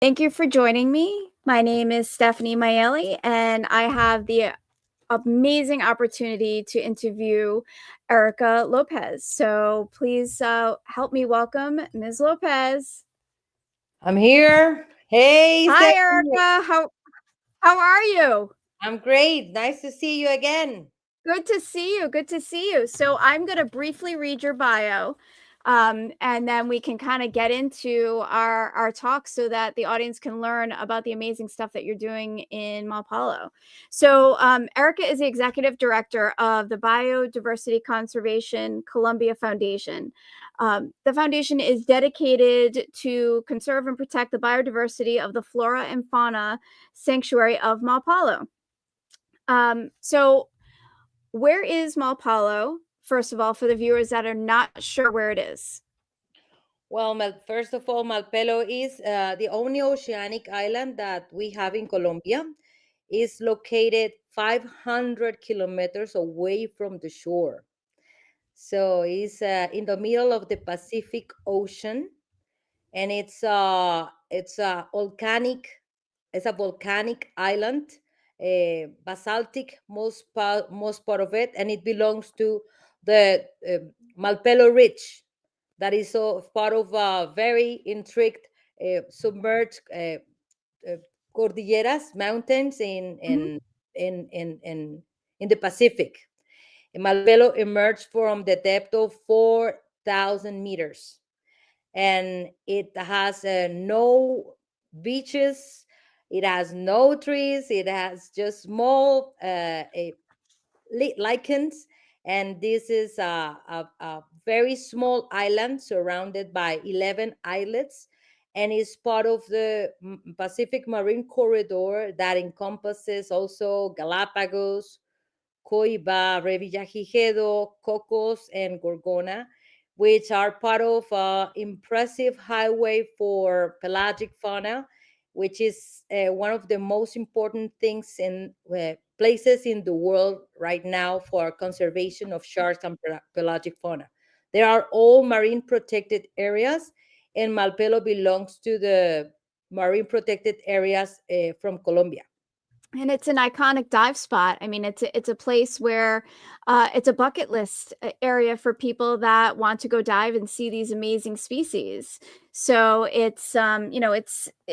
Thank you for joining me. My name is Stephanie Miele, and I have the amazing opportunity to interview Erika Lopez. So please help me welcome Ms. Lopez. I'm here. Hey, Hi, Stephanie. Erika. How are you? I'm great. Nice to see you again. Good to see you. Good to see you. So I'm going to briefly read your bio, and then we can kind of get into our talk so that the audience can learn about the amazing stuff that you're doing in Malpelo. So Erika is the executive director of the Biodiversity Conservation Colombia Foundation. The foundation is dedicated to conserve and protect the biodiversity of the flora and fauna sanctuary of Malpelo. So where is Malpelo, first of all, for the viewers that are not sure where it is? Well, first of all, Malpelo is the only oceanic island that we have in Colombia. It's located 500 kilometers away from the shore. So it's in the middle of the Pacific Ocean, and it's a volcanic island, basaltic most part of it, and it belongs to the Malpelo Ridge, that is part of a very intrigued submerged uh, cordilleras mountains Mhm. in the Pacific. Malpelo emerged from the depth of 4,000 meters, and it has no beaches, it has no trees, it has just small lichens, and this is a very small island surrounded by 11 islets, and is part of the Pacific Marine Corridor that encompasses also Galapagos, Coiba, Revillagigedo, Cocos, and Gorgona, which are part of impressive highway for pelagic fauna, which is one of the most important things in places in the world right now for conservation of sharks and pelagic fauna. There are all marine protected areas, and Malpelo belongs to the marine protected areas from Colombia. And it's an iconic dive spot. I mean, it's a place where it's a bucket list area for people that want to go dive and see these amazing species. So it's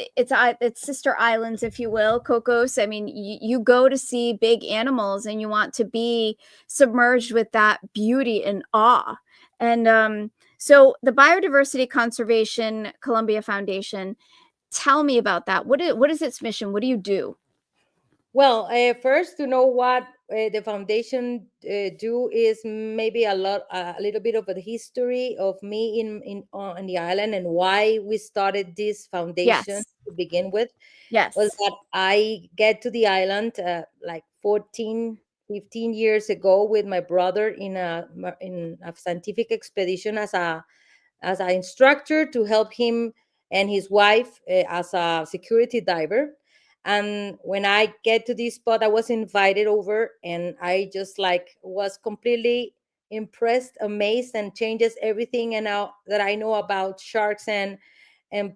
it's sister islands, if you will, Cocos. I mean, you go to see big animals and you want to be submerged with that beauty and awe. And so the Biodiversity Conservation Colombia Foundation. Tell me about that. What is its mission? What do you do? Well, first to know what the foundation do is maybe a little bit of the history of me in on the island and why we started this foundation Yes. to begin with. Was Yes. that I get to the island like 14, 15 years ago with my brother in a scientific expedition as an instructor to help him and his wife as a security diver. And when I get to this spot, I was invited over, and I just like was completely impressed, amazed, and changes everything and now that I know about sharks and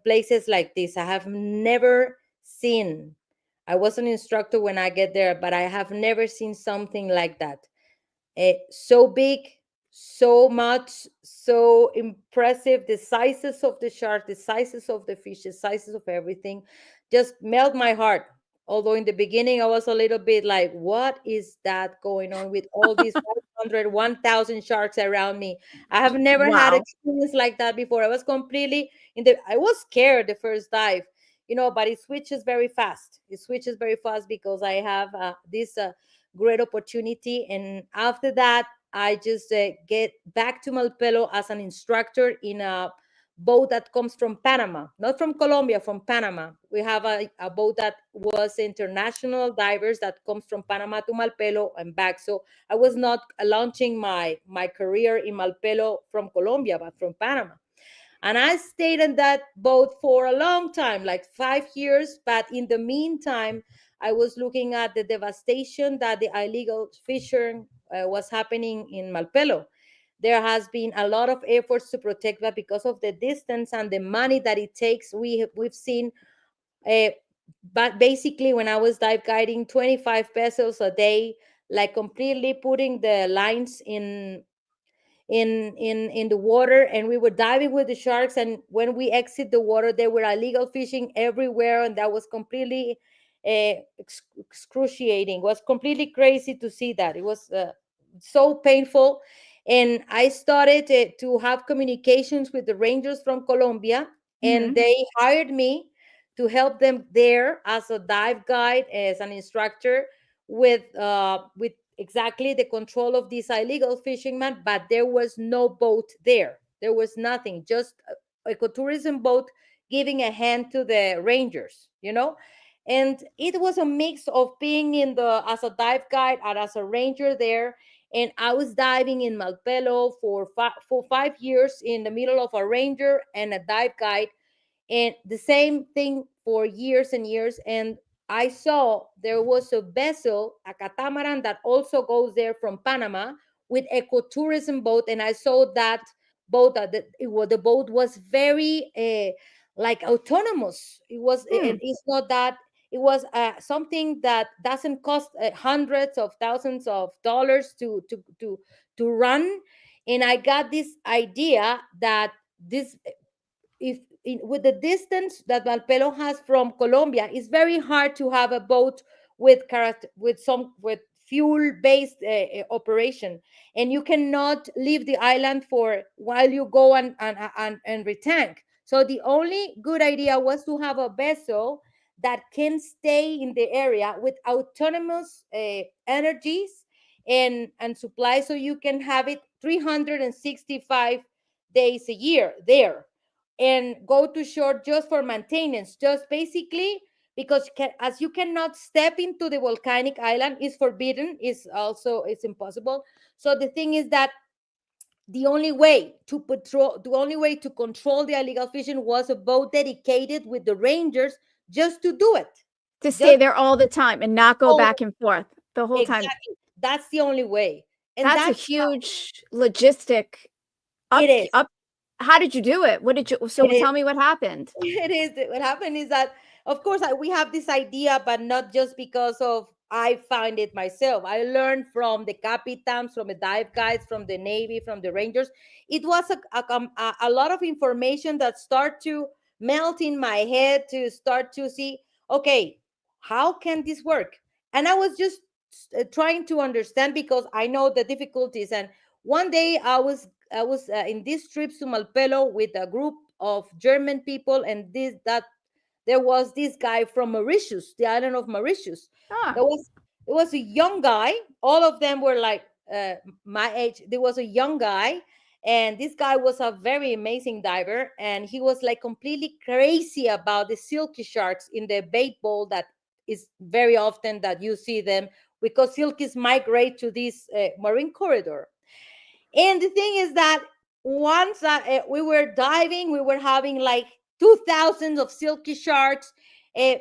places like this. I have never seen. I was an instructor when I get there, but I have never seen something like that. So big, so much, so impressive. The sizes of the shark, the sizes of the fish, the sizes of everything just melt my heart. Although in the beginning I was a little bit like, what is that going on with all these 500, 1,000 sharks around me? I have never had Wow. experience like that before. I was completely I was scared the first dive, but it switches very fast. It switches very fast because I have this great opportunity. And after that, I just get back to Malpelo as an instructor in a boat that comes from Panama, not from Colombia, from Panama. We have a boat that was international divers that comes from Panama to Malpelo and back. So I was not launching my career in Malpelo from Colombia, but from Panama. And I stayed in that boat for a long time, like 5 years. But in the meantime, I was looking at the devastation that the illegal fishing was happening in Malpelo. There has been a lot of efforts to protect that because of the distance and the money that it takes. We've seen Uh, but basically, when I was dive guiding, 25 pesos a day, like completely putting the lines in the water, and we were diving with the sharks, and when we exit the water there were illegal fishing everywhere, and that was completely excruciating. It was completely crazy to see that. It was so painful. And I started to have communications with the rangers from Colombia, and Mhm. they hired me to help them there as a dive guide, as an instructor, with exactly the control of these illegal fishermen. But there was no boat there. There was nothing, just ecotourism boat giving a hand to the rangers, you know. And it was a mix of being in the as a dive guide and as a ranger there. And I was diving in Malpelo for 5 years in the middle of a ranger and a dive guide, and the same thing for years and years. And I saw there was a vessel, a catamaran, that also goes there from Panama with ecotourism boat, and I saw that boat, the boat was very like autonomous. It was, Hmm. and it's not that. It was something that doesn't cost hundreds of thousands of dollars to run. And I got this idea that this, if with the distance that Malpelo has from Colombia, it's very hard to have a boat with character, with fuel based operation, and you cannot leave the island for while you go and retank. So the only good idea was to have a vessel that can stay in the area with autonomous energies and supply, so you can have it 365 days a year there, and go to shore just for maintenance, just basically because as you cannot step into the volcanic island, is forbidden, is also, it's impossible. So the thing is that the only way to control the illegal fishing was a boat dedicated with the rangers just to do it. To stay Just there all the time and not go all back and forth the whole time. exactly. That's the only way. And That's a that's how huge logistic it up is. up how did you do it? What did you so It is. tell me what happened? It is. What happened is that, of course, we have this idea, but not just because of I find it myself. I learned from the capitans, from the dive guides, from the Navy, from the Rangers. It was a lot of information that start to melt in my head, to start to see, okay, how can this work? And I was just trying to understand, because I know the difficulties. And one day I was in these trips to Malpelo with a group of German people, and there was this guy from Mauritius, the island of Mauritius. Ah, There was it was a young guy. All of them were like my age. There was a young guy, and this guy was a very amazing diver, and he was like completely crazy about the silky sharks in the bait bowl that is very often that you see them, because silkies migrate to this marine corridor. And the thing is that once we were diving, we were having like 2,000 of silky sharks uh,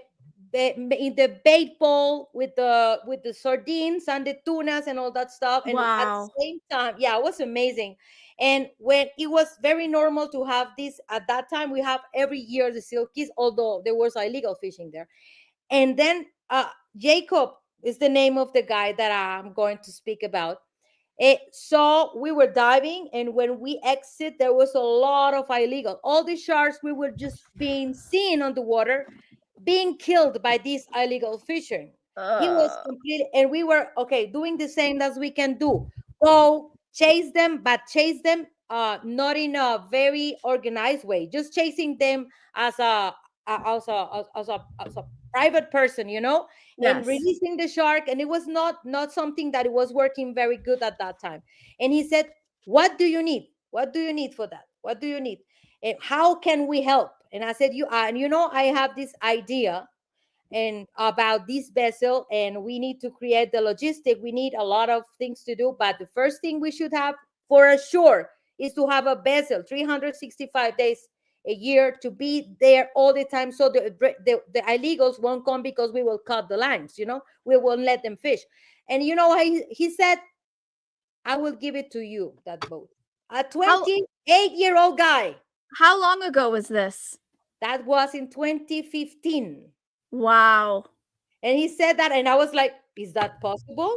in the bait bowl with the sardines and the tunas and all that stuff. And at wow. the same time, yeah, it was amazing. And when it was very normal to have this at that time, we have every year the silkies, although there was illegal fishing there. And then Jacob is the name of the guy that I'm going to speak about. So we were diving, and when we exit, there was a lot of illegal. All the sharks we were just being seen on the water, being killed by this illegal fishing. He was Uh, completely, and we were okay doing the same as we can do. Go chase them, but chase them not in a very organized way. Just chasing them as a private person, and yes. releasing the shark. And it was not something that it was working very good at that time. And he said, what do you need? What do you need for that? What do you need? And how can we help? And I said, and I have this idea and about this vessel, and we need to create the logistic. We need a lot of things to do, but the first thing we should have for sure is to have a vessel 365 days a year, to be there all the time, so the illegals won't come, because we will cut the lines, we won't let them fish. And he said, I will give it to you, that boat. A How 28-year-old guy. how long ago was this? That was in 2015. Wow. And he said that, and I was like, is that possible?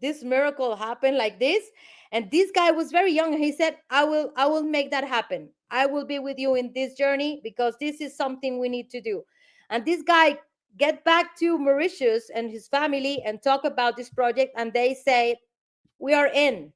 This miracle happened like this? And this guy was very young. And he said, I will make that happen. I will be with you in this journey because this is something we need to do. And this guy get back to Mauritius and his family and talk about this project. And they say, we are in.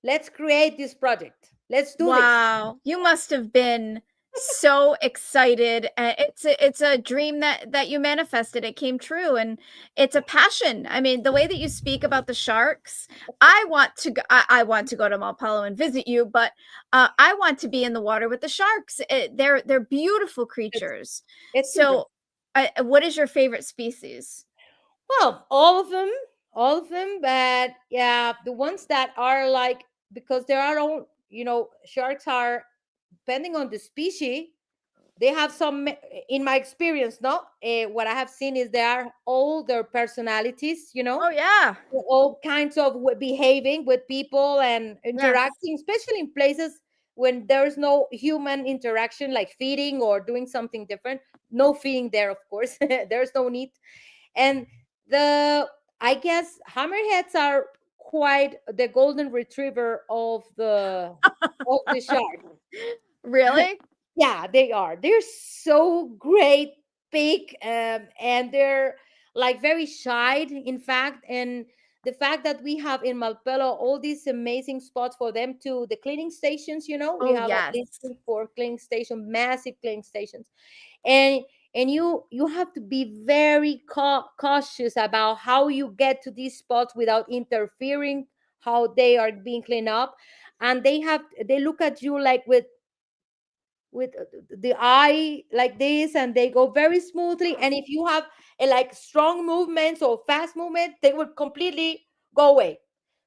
Let's create this project. Let's do this. Wow. You must have been so excited. It's a dream that you manifested. It came true, and it's a passion. I mean, the way that you speak about the sharks, I want to go to Malpelo and visit you, but I want to be in the water with the sharks. They're beautiful It's, creatures. it's super. So, what is your favorite species? Well, all of them, but yeah, the ones that are like, because there are all, sharks are, depending on the species, they have some, in my experience, no, what I have seen is they are all their personalities, Oh yeah. all kinds of behaving with people and Yes. interacting, especially in places when there's no human interaction, like feeding or doing something different. No feeding there, of course. There's no need. And the I guess hammerheads are quite the golden retriever of the shark. Really? Yeah, they are. They're so great, big, and they're like very shy, in fact. And the fact that we have in Malpelo all these amazing spots for them to the cleaning stations, we Oh have at yes. least 4 cleaning stations, massive cleaning stations. And you have to be very cautious about how you get to these spots without interfering how they are being cleaned up. And they look at you like with the eye like this, and they go very smoothly. And if you have a like strong movements or fast movement, they will completely go away.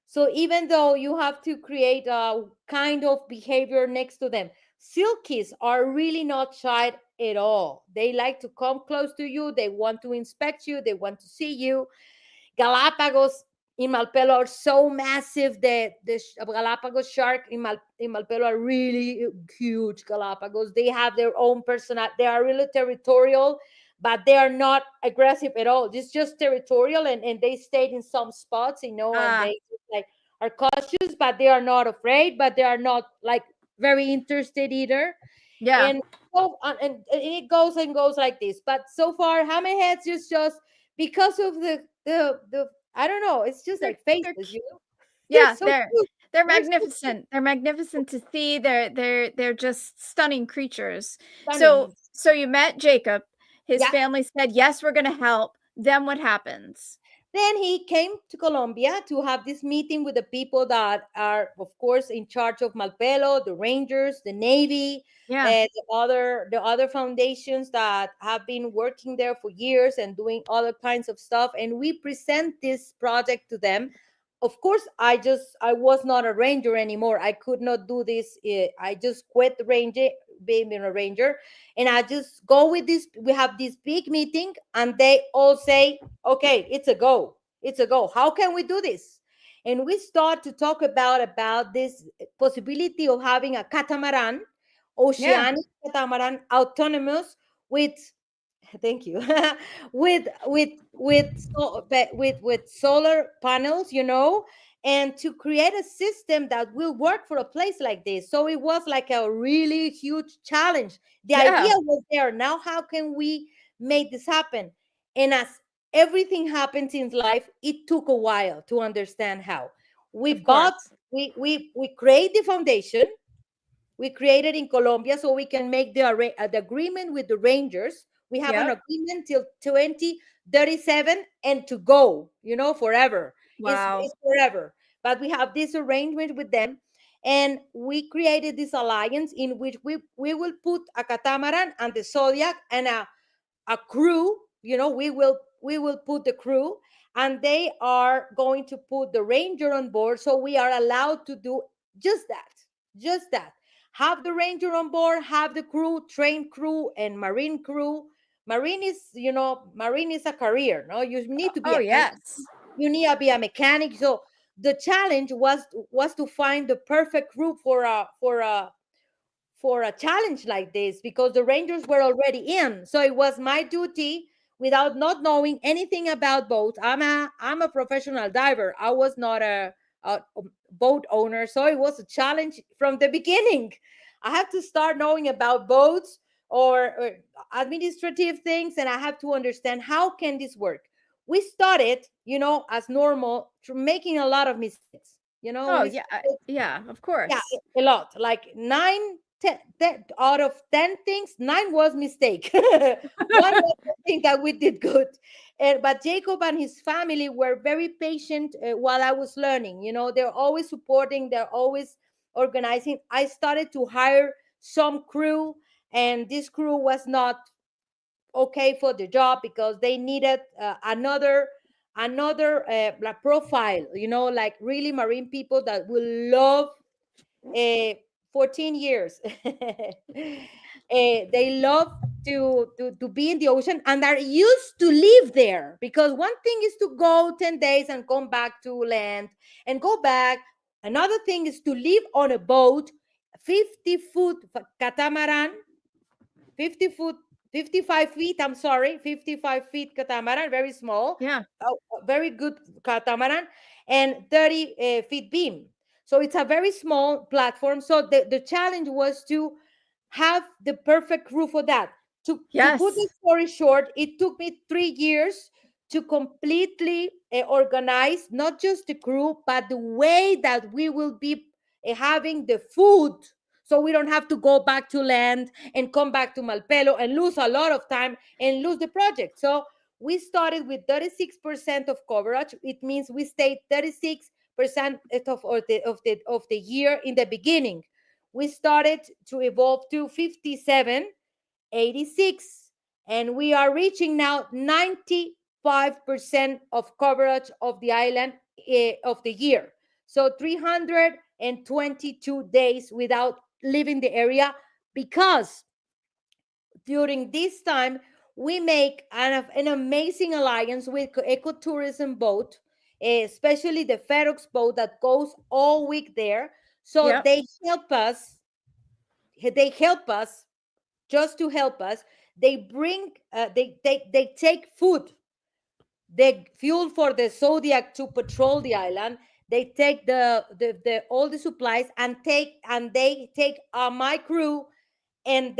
So even though you have to create a kind of behavior next to them, silkies are really not shy at all. They like to come close to you, they want to inspect you, they want to see you. Galapagos in Malpelo are so massive. The Galapagos shark in Malpelo are really huge. Galapagos. They have their own personal. They are really territorial, but they are not aggressive at all. It's just territorial, and they stayed in some spots, and Ah, they just, like, are cautious, but they are not afraid, but they are not like very interested either. yeah. And so and it goes and goes like this. But so far, hammerheads just because of the I don't know. It's just They're like they're faces, cu They're yeah, so cute. they're They're so cute. magnificent. They're magnificent to see. They're just stunning creatures. So Stunning. so you met Jacob. His Yeah. family said, "Yes, we're gonna help." Then what happens? Then he came to Colombia to have this meeting with the people that are, of course, in charge of Malpelo, the Rangers, the Navy, Yeah. the other foundations that have been working there for years and doing other kinds of stuff. And we present this project to them. Of course, I was not a ranger anymore. I could not do this. I just quit the ranger, being a ranger, and I just go with this. We have this big meeting, and they all say, okay, it's a go, it's a go, how can we do this? And we start to talk about this possibility of having a catamaran, Yeah. oceanic catamaran, autonomous, with thank you, with solar panels, and to create a system that will work for a place like this. So it was like a really huge challenge. The idea Yeah. was there. Now how can we make this happen? And as everything happens in life, it took a while to understand how. we Of bought course. we create the foundation. We created in Colombia so we can make the agreement with the Rangers. We have an Yep. agreement till 2037 and to go, forever. It's Wow. forever. But we have this arrangement with them, and we created this alliance in which we will put a catamaran and the Zodiac and a crew. We will put the crew, and they are going to put the ranger on board, so we are allowed to do just that. Have the ranger on board, have the crew, trained crew, and marine crew. Marine is a career. No, you need to be Oh, a captain, yes. you need to be a mechanic. So the challenge was to find the perfect crew for a challenge like this, because the Rangers were already in. So it was my duty, without not knowing anything about boats. I'm a professional diver. I was not a boat owner, so it was a challenge from the beginning. I have to start knowing about boats or administrative things, and I have to understand how can this work. We started, as normal, making a lot of mistakes. Oh, We yeah, started, yeah, of yeah, course. a lot, like 10 out of 10 things, 9 was mistake. One was the thing that we did good. But Jacob and his family were very patient while I was learning. They're always supporting, they're always organizing. I started to hire some crew, and this crew was not okay for the job because they needed another like profile, like really marine people that will love uh, 14 years. They love to be in the ocean and are used to live there, because one thing is to go 10 days and come back to land and go back. Another thing is to live on a boat, 50-foot catamaran, 50 foot 55 feet, I'm sorry, 55 feet catamaran, very small, Yeah. very good catamaran, and 30 feet beam. So it's a very small platform. So the challenge was to have the perfect crew for that. To put the Yes. story short, it took me 3 years to completely organize not just the crew, but the way that we will be having the food, so we don't have to go back to land and come back to Malpelo and lose a lot of time and lose the project. So we started with 36% of coverage. It means we stayed 36% of the year in the beginning. We started to evolve to 57, 86, and we are reaching now 95% of coverage of the island of the year. So 322 days without leaving the area, because during this time we make an amazing alliance with ecotourism boat, especially the Ferox boat that goes all week there. So Yep. they help us just to help us. They bring they take food, the fuel for the Zodiac to patrol the island. They take the all the supplies and they take my crew, and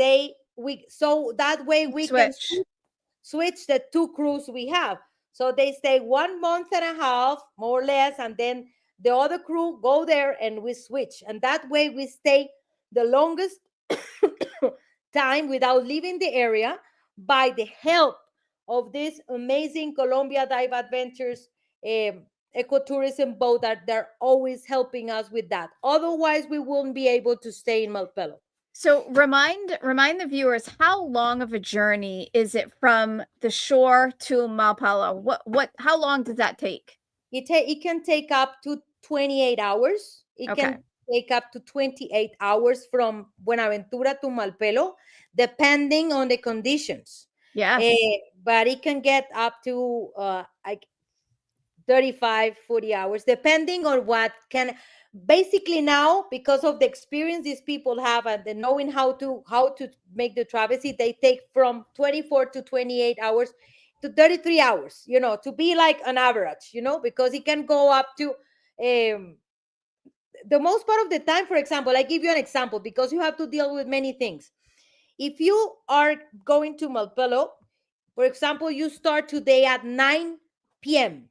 we so that way we can Switch. switch the two crews we have. So they stay 1 month and a half, more or less, and then the other crew go there and we switch. And that way we stay the longest time without leaving the area, by the help of this amazing Colombia Dive Adventures ecotourism boat that they're always helping us with that. Otherwise, we wouldn't be able to stay in Malpelo. So remind the viewers, how long of a journey is it from the shore to Malpelo? How long does that take? It can take up to 28 hours. It Okay. can take up to 28 hours from Buenaventura to Malpelo, depending on the conditions. Yes. But it can get up to like 35, 40 hours, depending on what can. Basically now, because of the experience these people have and the knowing how to make the travesty, they take from 24 to 28 hours to 33 hours, to be like an average, because it can go up to the most part of the time. For example, I give you an example because you have to deal with many things. If you are going to Malpelo, for example, you start today at 9 p.m.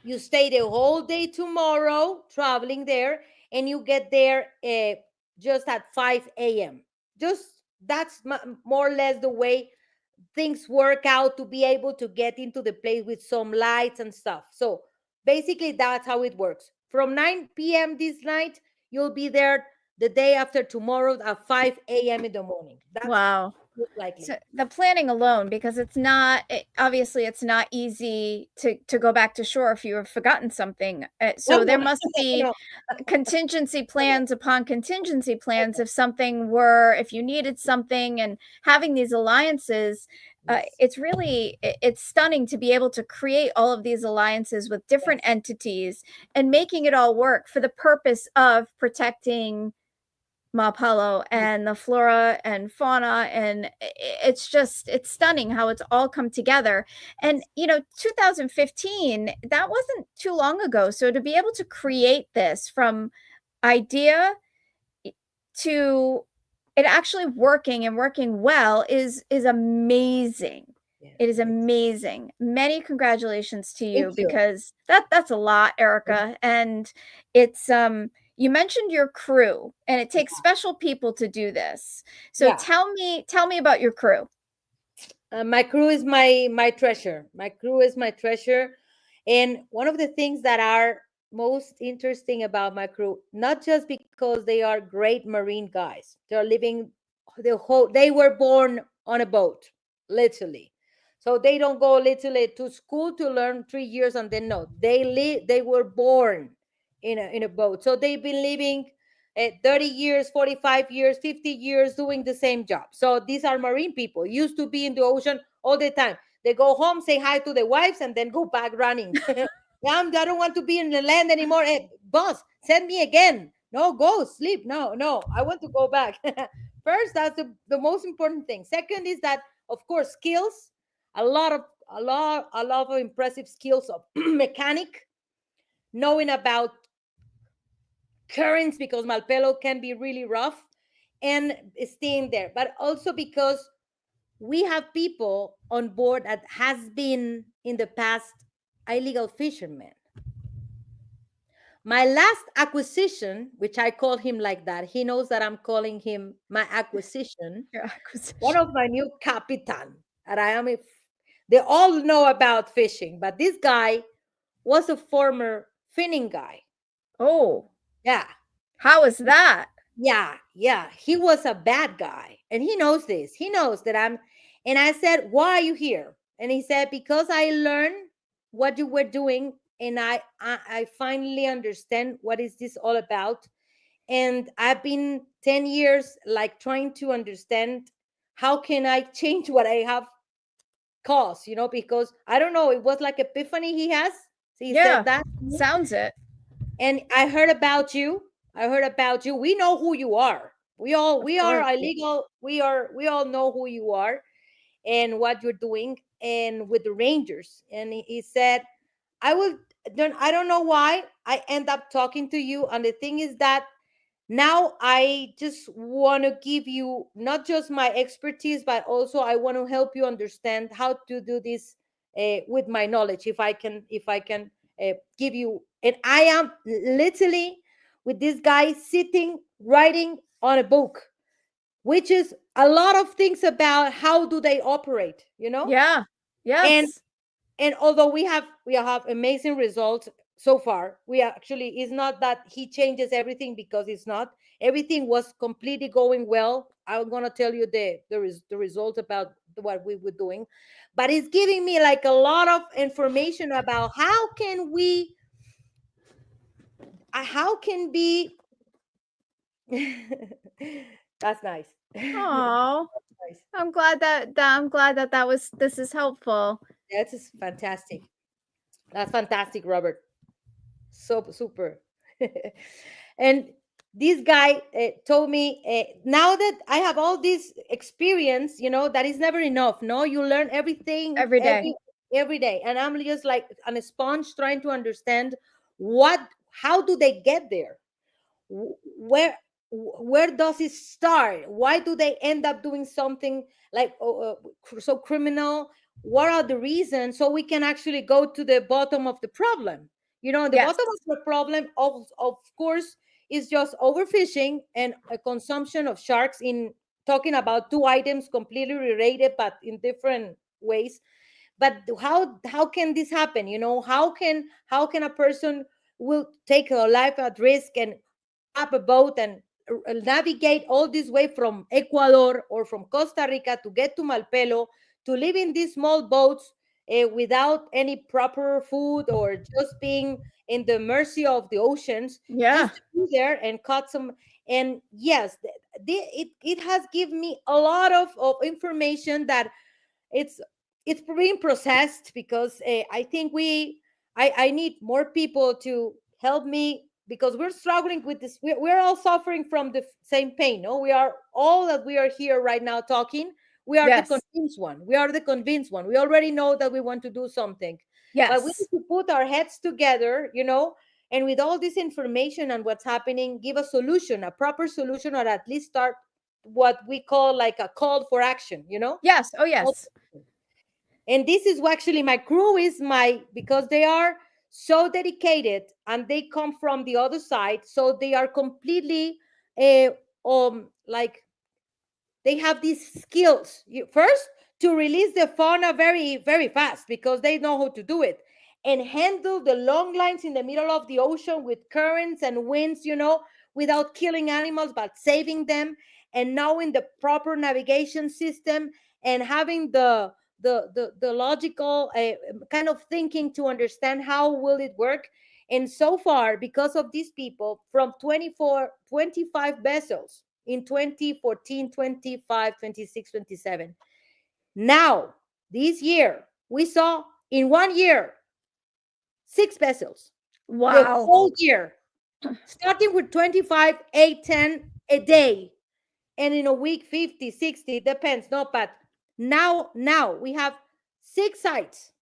You stay the whole day tomorrow traveling there, and you get there just at 5 a.m. Just that's more or less the way things work out to be able to get into the place with some lights and stuff. So basically, that's how it works. From 9 p.m. this night, you'll be there the day after tomorrow at 5 a.m. in the morning. That's Wow. likely. So the planning alone, because obviously it's not easy to go back to shore if you have forgotten something. So Oh, there no, must be no. contingency plans upon contingency plans if you needed something, and having these alliances. Yes. It's stunning to be able to create all of these alliances with different Yes. entities and making it all work for the purpose of protecting Malpelo and the flora and fauna, and it's stunning how it's all come together. And 2015, that wasn't too long ago, so to be able to create this from idea to it actually working and working well is amazing. Yeah, It is it's, amazing. Many congratulations to thank you, you. because that's a lot, Erika. And it's you mentioned your crew, and it takes special people to do this. So Yeah. tell me about your crew. My crew is my treasure. My crew is my treasure, and one of the things that are most interesting about my crew, not just because they are great marine guys, they're living they were born on a boat, literally. So they don't go literally to school to learn 3 years and then no, they were born in a boat. So they've been living 30 years, 45 years, 50 years doing the same job. So these are marine people, used to be in the ocean all the time. They go home, say hi to the wives, and then go back running. I don't want to be in the land anymore. Hey, boss, send me again. No, go sleep. No, no, I want to go back. First, that's the most important thing. Second is that, of course, skills, a lot of impressive skills of mechanic, knowing about currents because Malpelo can be really rough, and staying there. But also because we have people on board that has been in the past illegal fishermen. My last acquisition, which I call him like that, he knows that I'm calling him my acquisition. Your One acquisition. of my new capitan, and they all know about fishing, but this guy was a former finning guy. Oh, Yeah, how is that? yeah. He was a bad guy, and he knows this. He knows that I'm. And I said, "Why are you here?" And he said, "Because I learned what you were doing, and I finally understand what is this all about. And I've been 10 years like trying to understand how can I change what I have caused, because I don't know. It was like epiphany he has. So he said Yeah, that, sounds it. and I heard about you. I heard about you. We know who you are. We all Of we are course. illegal. We all know who you are and what you're doing and with the Rangers. And he said, I don't know why I end up talking to you. And the thing is that now I just want to give you not just my expertise, but also I want to help you understand how to do this with my knowledge. If I can give you, and I am literally with this guy sitting writing on a book, which is a lot of things about how do they operate, Yeah. and Yes. although we have amazing results so far, we actually, it's not that he changes everything, because it's not. Everything was completely going well. I'm going to tell you the result about what we were doing, but it's giving me like a lot of information about how can be. That's nice. Oh, Nice. I'm glad that was this is helpful. That's fantastic. That's fantastic, Robert. So super. And this guy told me, now that I have all this experience, that is never enough. No, you learn everything Every day. every day, and I'm just like on a sponge trying to understand what how do they get there. Where does it start? Why do they end up doing something like so criminal? What are the reasons, so we can actually go to the bottom of the problem? The Yes. bottom of the problem, of course, is just overfishing and a consumption of sharks, in talking about two items completely related but in different ways. But how can this happen? How can a person will take a life at risk and grab a boat and navigate all this way from Ecuador or from Costa Rica to get to Malpelo, to live in these small boats without any proper food, or just being in the mercy of the oceans, Yeah. just to be there and cut some. And yes, it has given me a lot of information that it's it's being processed, because I think I need more people to help me because we're struggling with this. We're all suffering from the same pain. No, we are all that we are here right now talking. We are the Yes. convinced one. We are the convinced one. We already know that we want to do something, but we Yes. need to put our heads together, and with all this information and what's happening, give a solution, a proper solution, or at least start what we call like a call for action. Yes. Oh, yes. And this is actually my crew is because they are so dedicated and they come from the other side, so they are completely like they have these skills. First, to release the fauna very, very fast because they know how to do it, and handle the long lines in the middle of the ocean with currents and winds, without killing animals but saving them, and knowing the proper navigation system, and having the logical kind of thinking to understand how will it work. And so far, because of these people, from 25 vessels in 2014, 25, 26, 27. Now, this year, we saw in 1 year 6 vessels. The Wow. whole year, starting with 25, 8, 10 a day, and in a week 50, 60, depends. No, but now we have 6 sites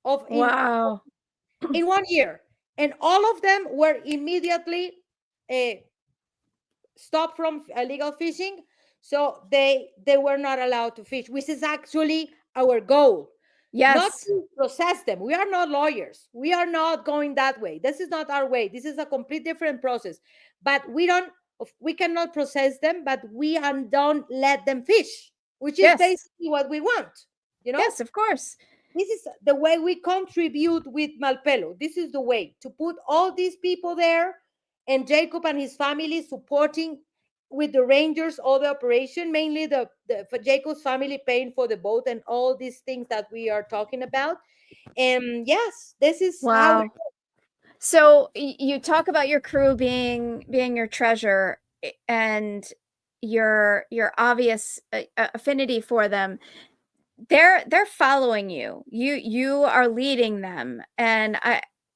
of Wow. in 1 year, and all of them were immediately uh, stopped from illegal fishing, so they were not allowed to fish, which is actually our goal. Not Yes. to process them. We are not lawyers. We are not going that way. This is not our way. This is a complete different process. But we cannot process them, but don't let them fish, which is Yes. basically what we want. You know, Yes, of course. this is the way we contribute with Malpelo. This is the way to put all these people there, and Jacob and his family supporting with the rangers all the operation, mainly for Jacob's family paying for the boat and all these things that we are talking about. And yes, this is how we. Wow. So you talk about your crew being your treasure, and your obvious affinity for them. They're following you. You are leading them, and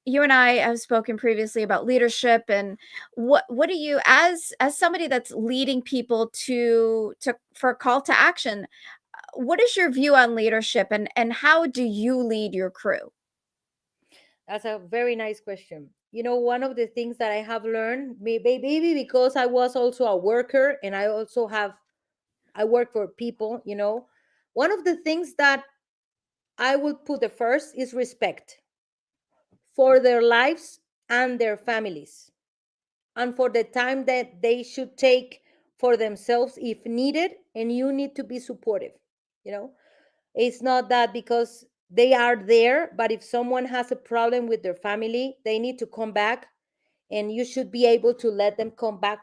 you and I have spoken previously about leadership, and what do you, as somebody that's leading people to for a call to action, what is your view on leadership, and how do you lead your crew? That's a very nice question. One of the things that I have learned, maybe because I was also a worker, and I work for people, one of the things that I would put the first is respect for their lives and their families, and for the time that they should take for themselves if needed. And you need to be supportive. You know, it's not that because they are there, but if someone has a problem with their family, they need to come back, and you should be able to let them come back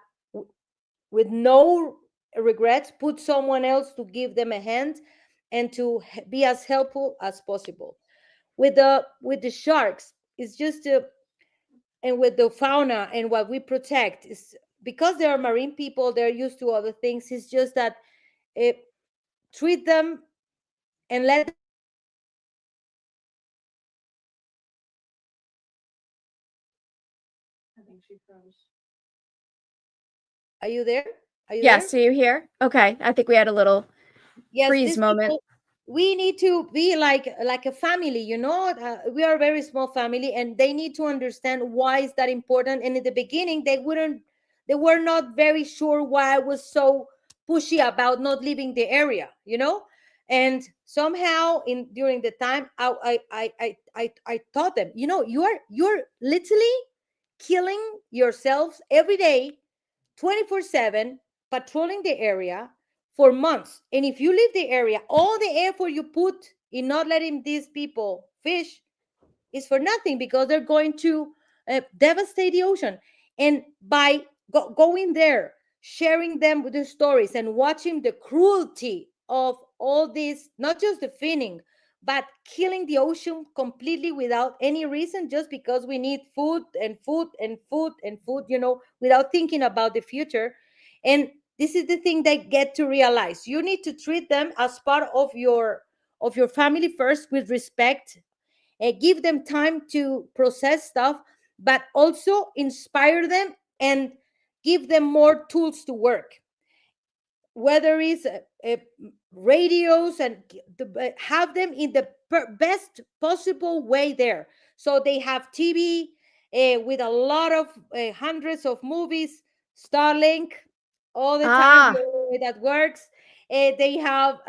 with no regrets, put someone else to give them a hand, and to be as helpful as possible. With the sharks, it's just and with the fauna and what we protect is because they are marine people, they're used to other things. It's just that it, treat them and let them. Are you there? Are you there? Yes, are you here? Okay, I think we had a little Yes, freeze these moment. people, we need to be like a family. We are a very small family, and they need to understand why is that important. And in the beginning, they were not very sure why I was so pushy about not leaving the area. And somehow in during the time, I taught them, you're literally killing yourselves every day, 24/7, patrolling the area for months. And if you leave the area, all the effort you put in not letting these people fish is for nothing, because they're going to devastate the ocean. And by going there, sharing them with the stories and watching the cruelty of all this, not just the finning, but killing the ocean completely without any reason, just because we need food and food and food and food, without thinking about the future. And this is the thing they get to realize. You need to treat them as part of your family first, with respect, give them time to process stuff, but also inspire them and give them more tools to work, whether it's radios, and have them in the best possible way there. So they have TV with a lot of hundreds of movies, Starlink all the time, the Ah, only way that works. They have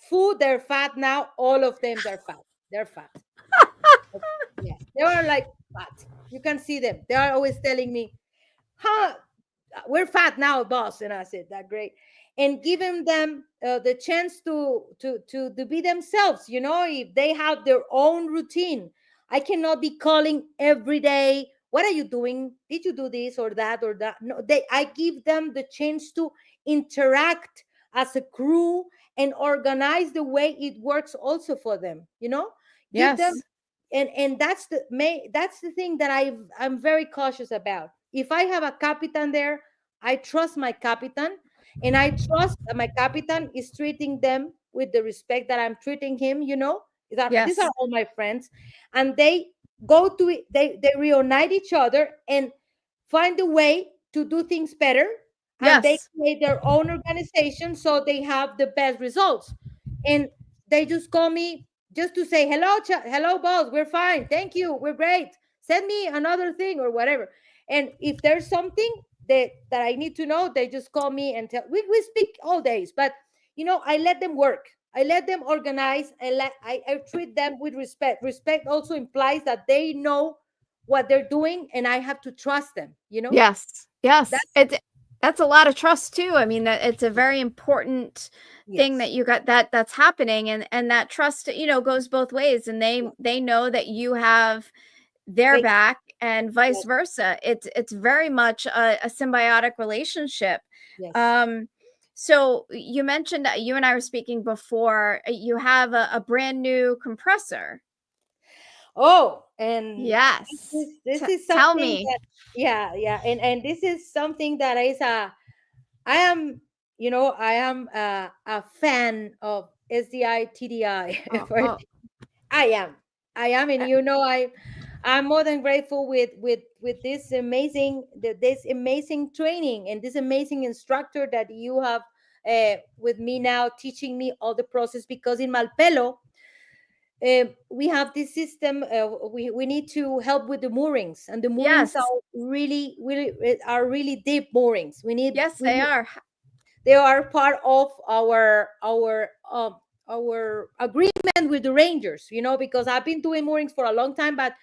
food. They're fat now. All of them, they're fat. They're fat. Yes, they are like fat. You can see them. They are always telling me, "Huh, we're fat now, boss." And I said, "That great." And giving them the chance to be themselves. If they have their own routine, I cannot be calling every day. What are you doing? Did you do this or that or that? No, I give them the chance to interact as a crew and organize the way it works also for them. Give them, yes. and that's the thing that I'm very cautious about. If I have a captain there, I trust my captain, and I trust that my captain is treating them with the respect that I'm treating him. That these are Yes. all my friends, and they go to it. They reunite each other and find a way to do things better, and they Yes. create their own organization so they have the best results. And they just call me just to say hello, hello, boss. We're fine, thank you, we're great. Send me another thing or whatever. And if there's something that I need to know, they just call me and tell. We speak all days, but I let them work. I let them organize. I treat them with respect. Respect also implies that they know what they're doing, and I have to trust them. Yes. Yes. That's That's a lot of trust too. I mean, that it's a very important thing that yes. you got that's happening, and that trust, goes both ways, and Yeah. they know that you have their They back and vice yes, versa. It's very much a symbiotic relationship. yes. Um so you mentioned that you and I were speaking before, you have a brand new compressor. Oh, and Yes. this is Tell something me. that, yeah, yeah, and this is something that is a I am, I am a fan of SDI TDI. Oh, For oh, I am, and uh, I'm more than grateful with this amazing training and this amazing instructor that you have with me now, teaching me all the process, because in Malpelo we have this system. We need to help with the moorings, and the moorings yes. are really deep moorings. Yes, they are. They are part of our agreement with the rangers. Because I've been doing moorings for a long time, but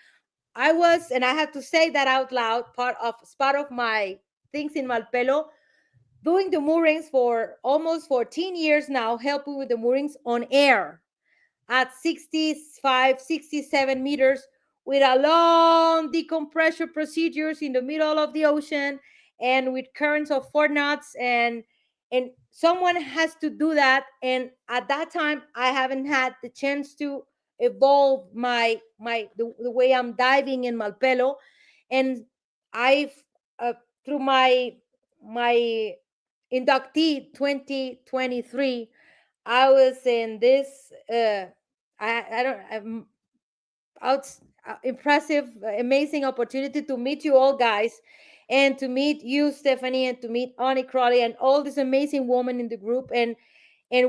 and I have to say that out loud, part of my things in Malpelo, doing the moorings for almost 14 years now, helping with the moorings on air at 65, 67 meters, with a long decompression procedures in the middle of the ocean, and with currents of 4 knots. And someone has to do that. And at that time, I haven't had the chance to evolve the way I'm diving in Malpelo. And I've through my inductee 2023, I was in this I don't out impressive, amazing opportunity to meet you all, guys, and to meet you, Stephanie, and to meet Ani Crawley and all this amazing woman in the group. And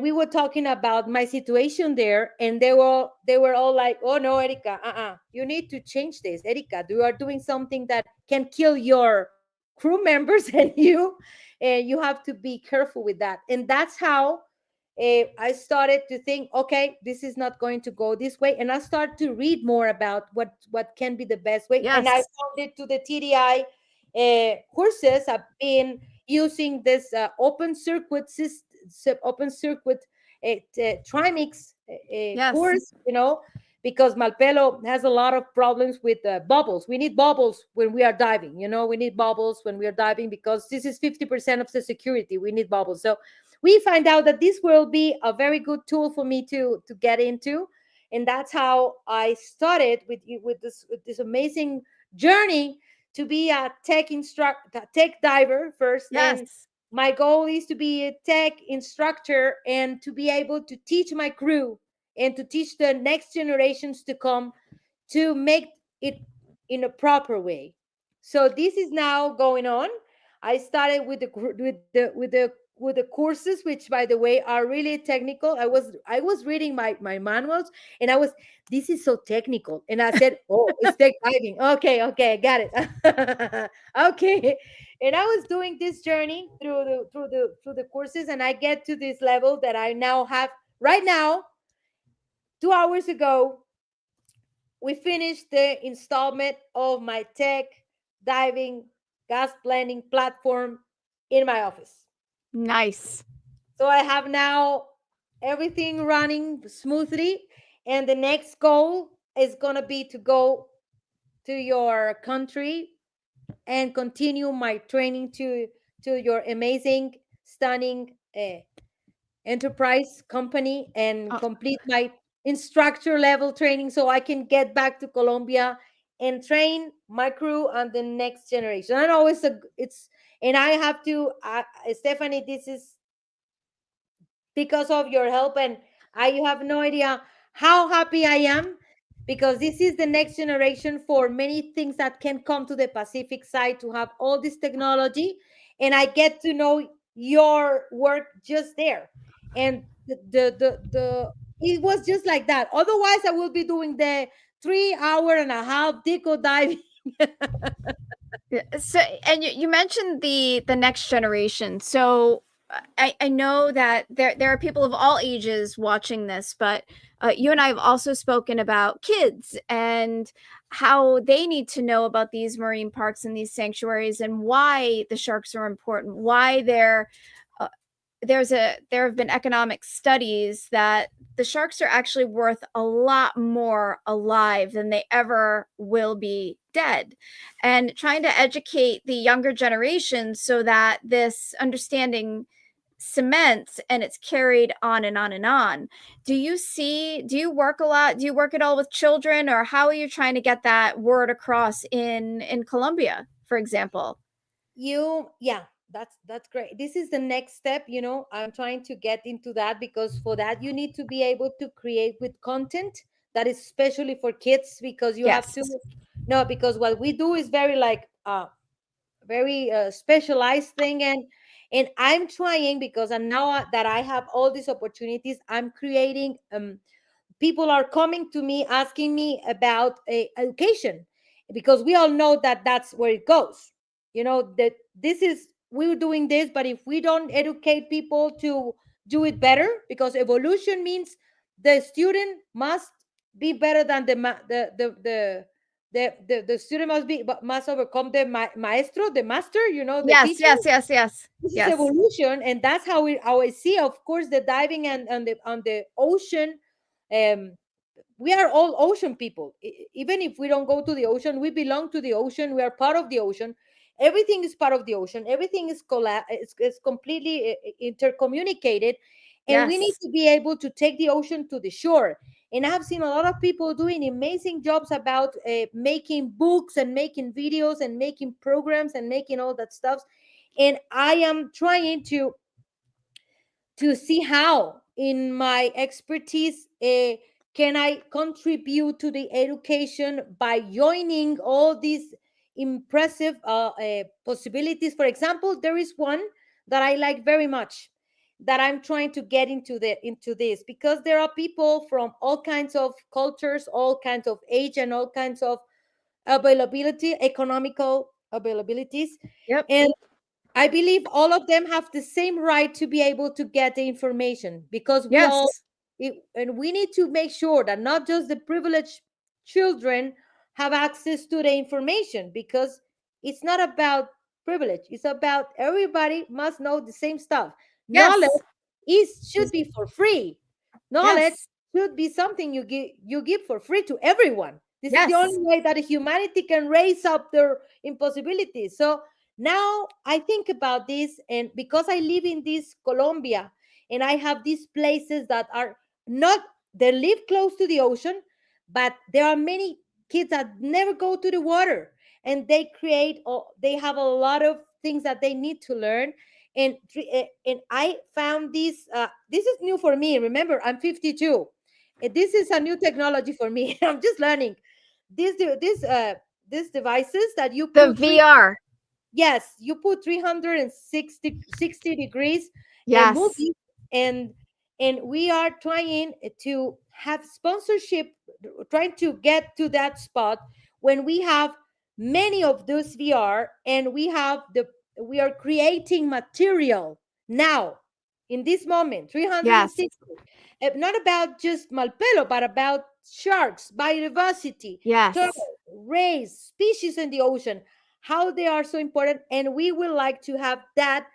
we were talking about my situation there, and they were all like, "Oh no, Erika, you need to change this, Erika. You are doing something that can kill your crew members and you have to be careful with that." And that's how I started to think, okay, this is not going to go this way, and I started to read more about what can be the best way. And I Yes. found it to the TDI courses. I've been using this open circuit trimix Yes. course, because Malpelo has a lot of problems with bubbles. We need bubbles when we are diving. We need bubbles when we are diving, because this is 50% of the security. We need bubbles. So we find out that this will be a very good tool for me to get into. And that's how I started with this amazing journey to be a tech diver first. And Yes. my goal is to be a tech instructor and to be able to teach my crew and to teach the next generations to come, to make it in a proper way. So this is now going on. I started with the courses, which by the way are really technical. I was reading my manuals, and I was, this is so technical, and I said, oh, it's tech diving. Okay, okay, I got it. Okay. And I was doing this journey through the courses, and I get to this level that I now have right now. 2 hours ago, we finished the installment of my tech diving gas blending platform in my office. Nice. So I have now everything running smoothly. And the next goal is going to be to go to your country and continue my training to your amazing, stunning enterprise company and Oh, complete my instructor level training so I can get back to Colombia and train my crew and the next generation. I know it's and I have to, Stephanie, this is because of your help, and I, you have no idea how happy I am, because this is the next generation for many things that can come to the Pacific side to have all this technology. And I get to know your work just there. And the it was just like that. Otherwise I will be doing the 3 hour and a half deco dive. yeah, so and you mentioned the next generation. So I know that there are people of all ages watching this, but you and I have also spoken about kids and how they need to know about these marine parks and these sanctuaries and why the sharks are important, why they're uh, there have been economic studies that the sharks are actually worth a lot more alive than they ever will be dead, and trying to educate the younger generation so that this understanding cements and it's carried on and on and on. Do you work a lot? Do you work at all with children, or how are you trying to get that word across in Colombia, for example? You, yeah, that's great. This is the next step. I'm trying to get into that, because for that you need to be able to create with content that is especially for kids, because you have Yes. to, no, because what we do is very like very specialized thing. And I'm trying, because and now that I have all these opportunities, I'm creating, people are coming to me asking me about education, because we all know that that's where it goes. That this is, we're doing this, but if we don't educate people to do it better, because evolution means the student must be better than the student must overcome the maestro, the master, the Yes, teacher. yes, yes, yes. This is Yes. evolution, and that's how I see, of course, the diving and on the ocean. um we are all ocean people. Even if we don't go to the ocean, we belong to the ocean, we are part of the ocean. Everything is part of the ocean, everything is it's completely intercommunicated, and we need Yes. to be able to take the ocean to the shore. And I've seen a lot of people doing amazing jobs about making books and making videos and making programs and making all that stuff. And I am trying to see how, in my expertise, can I contribute to the education by joining all these impressive possibilities. For example, there is one that I like very much, that I'm trying to get into this, because there are people from all kinds of cultures, all kinds of age, and all kinds of availability, economical availabilities. Yep. And I believe all of them have the same right to be able to get the information, because we all, Yes. and we need to make sure that not just the privileged children have access to the information, because it's not about privilege, it's about everybody must know the same stuff. Knowledge Yes. is should be for free. Knowledge Yes. should be something you give for free to everyone. This is the only Yes. way that humanity can raise up their impossibilities. So now I think about this, and because I live in this Colombia, and I have these places that are not, they live close to the ocean, but there are many kids that never go to the water, and they have a lot of things that they need to learn. And I found this is new for me. Remember, I'm 52. This is a new technology for me. I'm just learning this. these devices that you The put VR. yes, you put 360 degrees Yes. movies, and we are trying to have sponsorship, trying to get to that spot when we have many of those VR, and we are creating material now in this moment Yes. 360, not about just Malpelo, but about sharks, biodiversity, Yes. turtles, rays, species in the ocean, how they are so important. And we would like to have that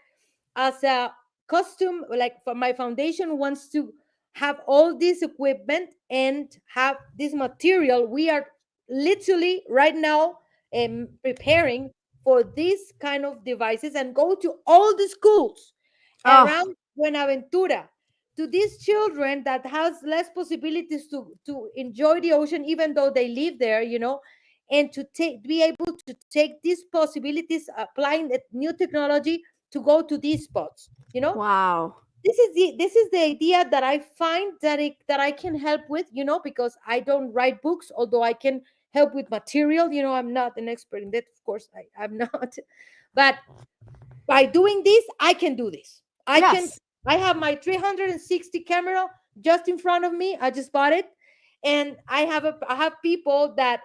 as a custom, like for my foundation wants to have all this equipment and have this material. We are literally right now preparing for these kind of devices and go to all the schools Oh, around Buenaventura, to these children that has less possibilities to enjoy the ocean even though they live there, and to be able to take these possibilities, applying the new technology to go to these spots. wow. This is the idea that I find that I can help with, because I don't write books, although I can help with material. I'm not an expert in that, of course. I'm not. But by doing this, I can do this. Yes. I have my 360 camera just in front of me. I just bought it. And I have people that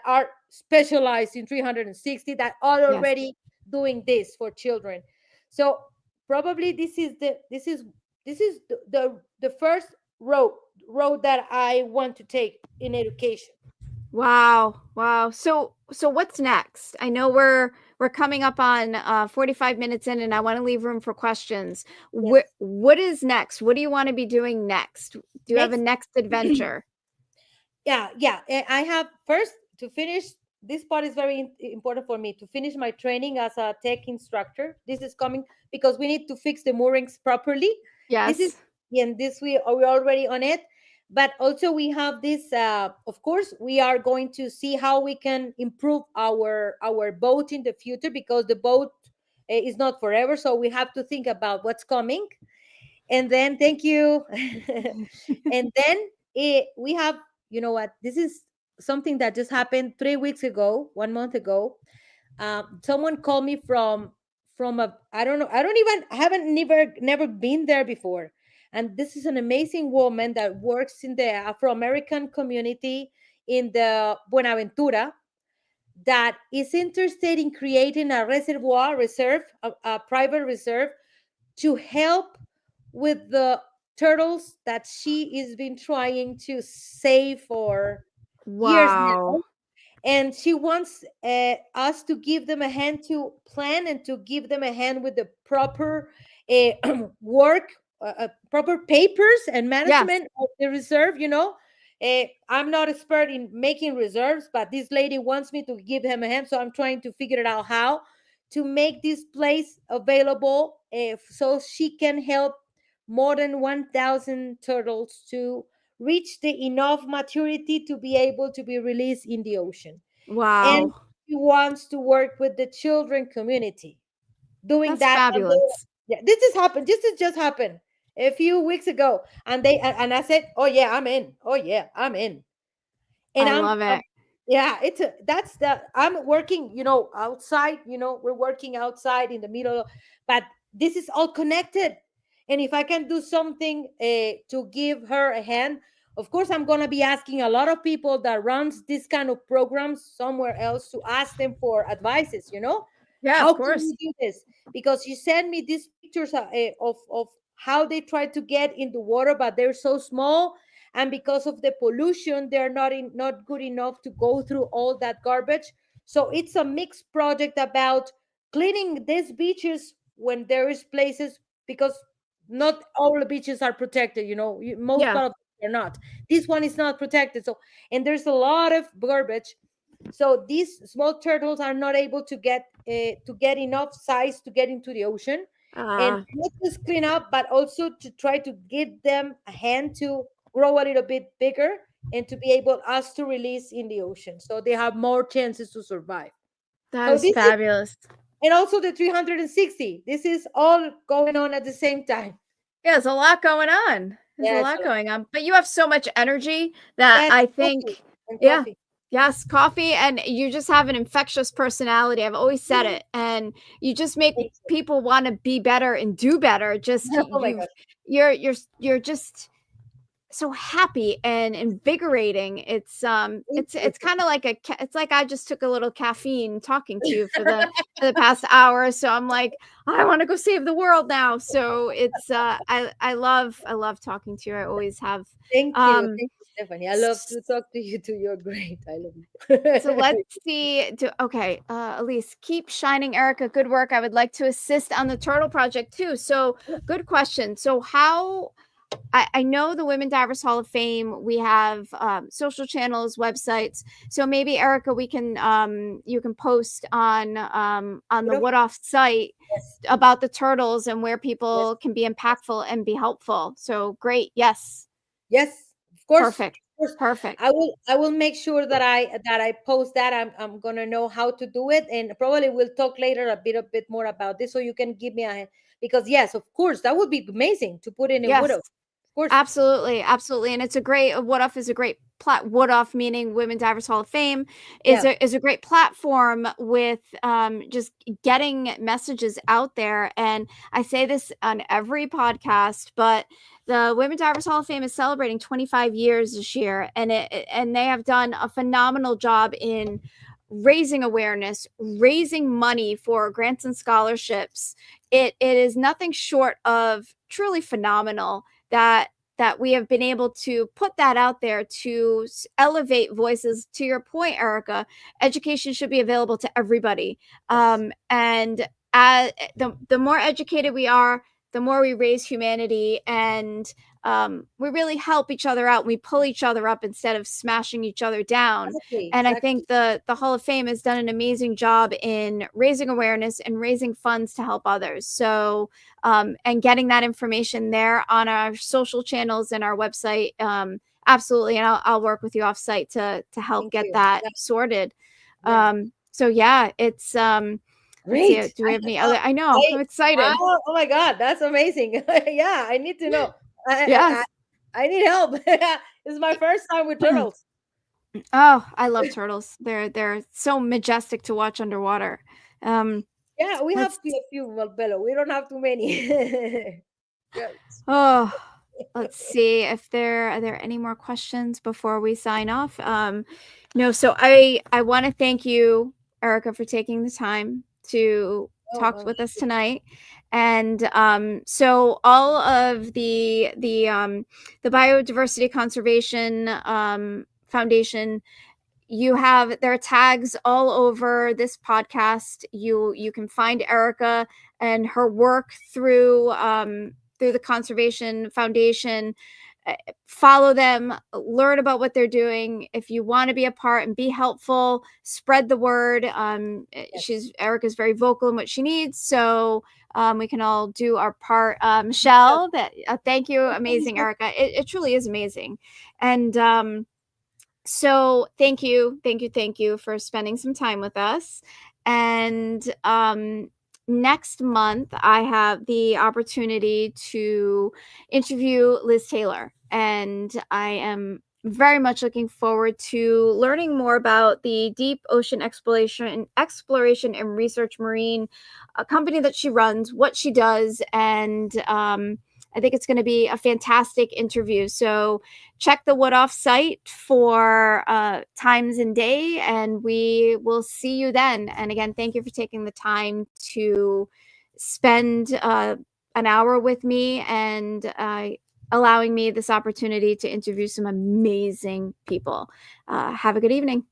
are specialized in 360 that are Yes. already doing this for children. So probably this is the first road that I want to take in education. Wow. Wow. So what's next? I know we're coming up on 45 minutes in and I want to leave room for questions. Yes. What is next? What do you want to be doing next? Do you have a Next. next adventure? Yeah. I have first to finish. This part is very important for me to finish my training as a tech instructor. This is coming because we need to fix the moorings properly. This is Yes. and this we're already on it. But also we have this. Of course, we are going to see how we can improve our boat in the future, because the boat is not forever. So we have to think about what's coming. And then thank you. And then we have, you know what, this is something that just happened 3 weeks ago, 1 month ago. Someone called me from a, I don't know, I haven't never been there before. And this is an amazing woman that works in the Afro-American community in the Buenaventura, that is interested in creating a reserve, a private reserve, to help with the turtles that she has been trying to save for years Wow. now. And she wants us to give them a hand to plan and to give them a hand with the proper work, proper papers and Yes. management of the reserve. I'm not expert in making reserves, but this lady wants me to give him a hand, so I'm trying to figure it out how to make this place available, so she can help more than 1,000 turtles to reach the enough maturity to be able to be released in the ocean. And Wow. she wants to work with the children community doing That's that. And fabulous. yeah, this has just happened a few weeks ago, and I said, oh yeah, I'm in. Oh yeah, I'm in. And I love it. yeah, that's the, I'm working, outside. We're working outside in the middle, but this is all connected. And if I can do something to give her a hand, of course I'm going to be asking a lot of people that runs this kind of programs somewhere else to ask them for advices. Yeah, How of can course. we do this? Because you send me these pictures of how they try to get in the water, but they're so small, and because of the pollution, they're not good enough to go through all that garbage. So it's a mixed project about cleaning these beaches when there is places, because not all the beaches are protected. Most Yeah. part of them are not. This one is not protected, so, and there's a lot of garbage. So these small turtles are not able to get enough size to get into the ocean, and Uh, not just clean up, but also to try to give them a hand to grow a little bit bigger, and to be able us to release in the ocean, so they have more chances to survive. that So is this is, fabulous. and also the 360. This is all going on at the same time. Yeah, there's a lot going on. There's a Yes, lot going on, but you have so much energy that yes, I coffee think and yeah, coffee. Yes, coffee, and you just have an infectious personality. I've always said it, and you just make Thank you. people want to be better and do better. Just Oh my gosh. you're just so happy and invigorating. Thank you. It's kind of like it's like I just took a little caffeine talking to you for the past hour. So I'm like, I want to go save the world now. So it's I love talking to you. I always have. Thank you. Um Thank you, Stephanie. I love to talk to you too. You're great. I love you. So let's see. Okay, Elise, keep shining, Erica. Good work. I would like to assist on the turtle project too. So, good question. So, how I know the Women Divers Hall of Fame. We have social channels, websites. So maybe Erica, we can you can post on the But of What Off site yes, about the turtles and where yes, people can be yes. impactful and be helpful. So great. Yes. Yes, of course, Perfect. of course. Perfect. I will make sure that I post that. I'm gonna know how to do it, and probably we'll talk later a bit more about this, so you can give me a because yes, of course, that would be amazing to put in a Yes. widow. Of course, Absolutely, absolutely, and it's a great What Off is a great What Off, meaning Women Divers Hall of Fame, yeah, is a great platform with just getting messages out there. And I say this on every podcast, but the Women Divers Hall of Fame is celebrating 25 years this year, and they have done a phenomenal job in raising awareness, raising money for grants and scholarships. It is nothing short of truly phenomenal that we have been able to put that out there to elevate voices. To your point, Erica, education should be available to everybody. yes, And the more educated we are, the more we raise humanity, and we really help each other out. We pull each other up instead of smashing each other down. exactly, And I exactly. think the Hall of Fame has done an amazing job in raising awareness and raising funds to help others. So and getting that information there on our social channels and our website. Absolutely, and I'll work with you offsite to help Thank get you. that Yeah, sorted. yeah. So yeah, it's let's see. Great. Do we have any other? I know I, I'm excited. oh my God, that's amazing. Yeah, I need to know. I, Yes. I need help. This is my first time with turtles. Oh, I love turtles. They're so majestic to watch underwater. Um, Yeah, we have let's few Malpelo. We don't have too many. Yeah, oh let's see if there are there any more questions before we sign off. No, so I want to thank you, Erica, for taking the time to oh, talk with us tonight. And so all of the Biodiversity Conservation Foundation, you have there are tags all over this podcast. You can find Erica and her work through the Conservation Foundation. Follow them, learn about what they're doing. If you want to be a part and be helpful, spread the word. yes. Erica's very vocal in what she needs, so we can all do our part. Yeah, Michelle, thank you, thank you amazing so Erica. It truly is amazing, and so thank you for spending some time with us. And next month, I have the opportunity to interview Liz Taylor, and I am very much looking forward to learning more about the deep ocean exploration and research marine company that she runs, what she does, and I think it's going to be a fantastic interview. So check the What Off site for times and day, and we will see you then. And again, thank you for taking the time to spend an hour with me and allowing me this opportunity to interview some amazing people. Have a good evening.